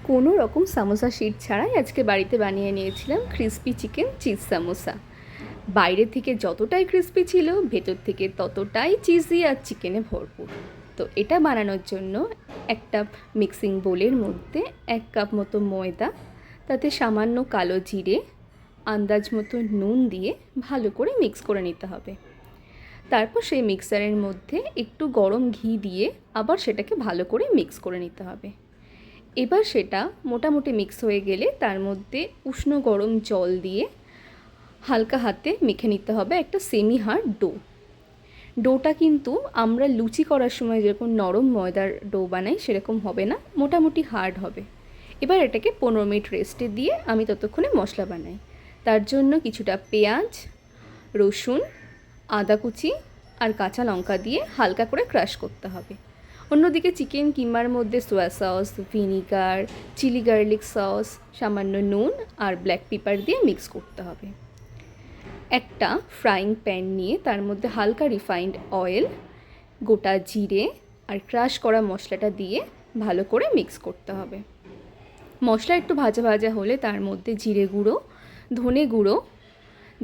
কোনো রকম সামোসা শিট ছাড়াই আজকে বাড়িতে বানিয়ে নিয়েছিলাম ক্রিস্পি চিকেন চিজ সামোসা। বাইরে থেকে যতটাই ক্রিস্পি ছিল, ভেতর থেকে ততটাই চিজি আর চিকেনে ভরপুর। তো এটা বানানোর জন্য একটা মিক্সিং বোলের মধ্যে 1 কাপ মতো ময়দা, তাতে সামান্য কালো জিরে, আন্দাজ মতো নুন দিয়ে ভালো করে মিক্স করে নিতে হবে। তারপর সেই মিক্সারের মধ্যে একটু গরম ঘি দিয়ে আবার সেটাকে ভালো করে মিক্স করে নিতে হবে। এবার সেটা মোটামুটি মিক্স হয়ে গেলে তার মধ্যে উষ্ণ গরম জল দিয়ে হালকা হাতে মেখে নিতে হবে একটা সেমি হার্ড ডোটা কিন্তু আমরা লুচি করার সময় যেরকম নরম ময়দার ডো বানাই সেরকম হবে না, মোটামুটি হার্ড হবে। এবার এটাকে 15 মিনিট রেস্টে দিয়ে আমি ততক্ষণে মশলা বানাই। তার জন্য কিছুটা পেঁয়াজ, রসুন, আদা কুচি আর কাঁচা লঙ্কা দিয়ে হালকা করে ক্রাশ করতে হবে। অন্যদিকে চিকেন কিমার মধ্যে soya sauce, vinegar, chilli garlic sauce, সামান্য নুন আর ব্ল্যাক পেপার দিয়ে মিক্স করতে হবে। একটা ফ্রাইং প্যান নিয়ে তার মধ্যে হালকা রিফাইন্ড অয়েল, গোটা জিরে আর ক্রাশ করা মশলাটা দিয়ে ভালো করে মিক্স করতে হবে। মশলা একটু ভাজা ভাজা হলে তার মধ্যে জিরে গুঁড়ো, ধনে গুঁড়ো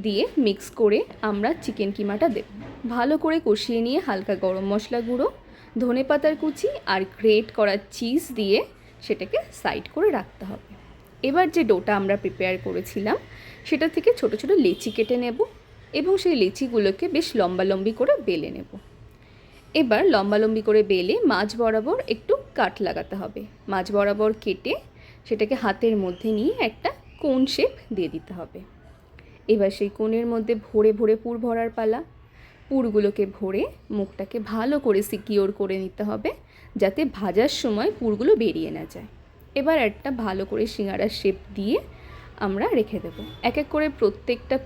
দিয়ে মিক্স করে আমরা চিকেন কিমাটা দেব। ভালো করে কষিয়ে নিয়ে হালকা গরম মশলা গুঁড়ো, ধনে পাতার কুচি আর গ্রেট করা চিজ দিয়ে সেটাকে সাইড করে রাখতে হবে। এবার যে ডোটা আমরা প্রিপেয়ার করেছিলাম সেটা থেকে ছোট ছোট লেচি কেটে নেব এবং সেই লেচিগুলোকে বেশ লম্বালম্বি করে বেলে নেব। এবার লম্বালম্বি করে বেলে মাঝ বরাবর একটু কাট লাগাতে হবে। মাঝ বরাবর কেটে সেটাকে হাতের মধ্যে নিয়ে একটা কোন শেপ দিয়ে দিতে হবে। এবার সেই কোণের মধ্যে ভরে ভরে পুর ভরার পালা। পুরগুলোকে ভরে মুখটাকে ভালো করে সিকিওর করে নিতে হবে যাতে ভাজার সময় পুরগুলো বেরিয়ে না যায়। এবার একটা ভালো করে সিঙ্গাড়ার শেপ দিয়ে আমরা রেখে দেব। এক এক করে প্রত্যেকটা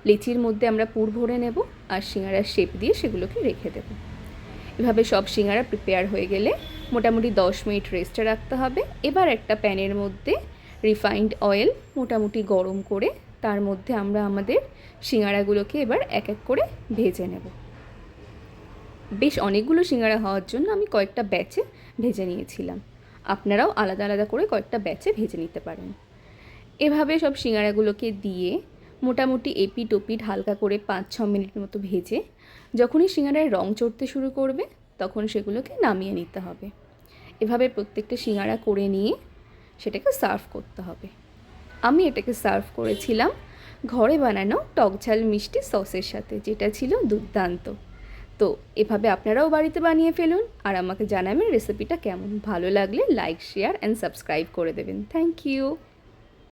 লেচির মধ্যে আমরা পুর ভরে নেব আর সিঙ্গাড়ার শেপ দিয়ে সেগুলোকে রেখে দেব। এভাবে সব সিঙ্গাড়া প্রিপেয়ার হয়ে গেলে মোটামুটি 10 মিনিট রেস্টে রাখতে হবে। এবার একটা প্যানের মধ্যে রিফাইন্ড অয়েল মোটামুটি গরম করে তার মধ্যে আমরা আমাদের সিঙ্গাড়াগুলোকে এবার এক এক করে ভেজে নেব। বেশ অনেকগুলো সিঙ্গাড়া হওয়ার জন্য আমি কয়েকটা ব্যাচে ভেজে নিয়েছিলাম। আপনারাও আলাদা আলাদা করে কয়েকটা ব্যাচে ভেজে নিতে পারেন। এভাবে সব সিঙ্গাড়াগুলোকে দিয়ে মোটামুটি এপিট ওপিট হালকা করে 5-6 মিনিট মতো ভেজে যখনই সিঙ্গাড়ার রং চড়তে শুরু করবে তখন সেগুলোকে নামিয়ে নিতে হবে। এভাবে প্রত্যেকটা সিঙ্গাড়া করে নিয়ে সেটাকে সার্ভ করতে হবে। আমি এটাকে সার্ভ করেছিলাম ঘরে বানানো টকঝাল মিষ্টি সসের সাথে, যেটা ছিল দুর্দান্ত। তো এভাবে আপনারাও বাড়িতে বানিয়ে ফেলুন আর আমাকে জানাবেন রেসিপিটা কেমন। ভালো লাগলে লাইক, শেয়ার অ্যান্ড সাবস্ক্রাইব করে দেবেন। Thank you.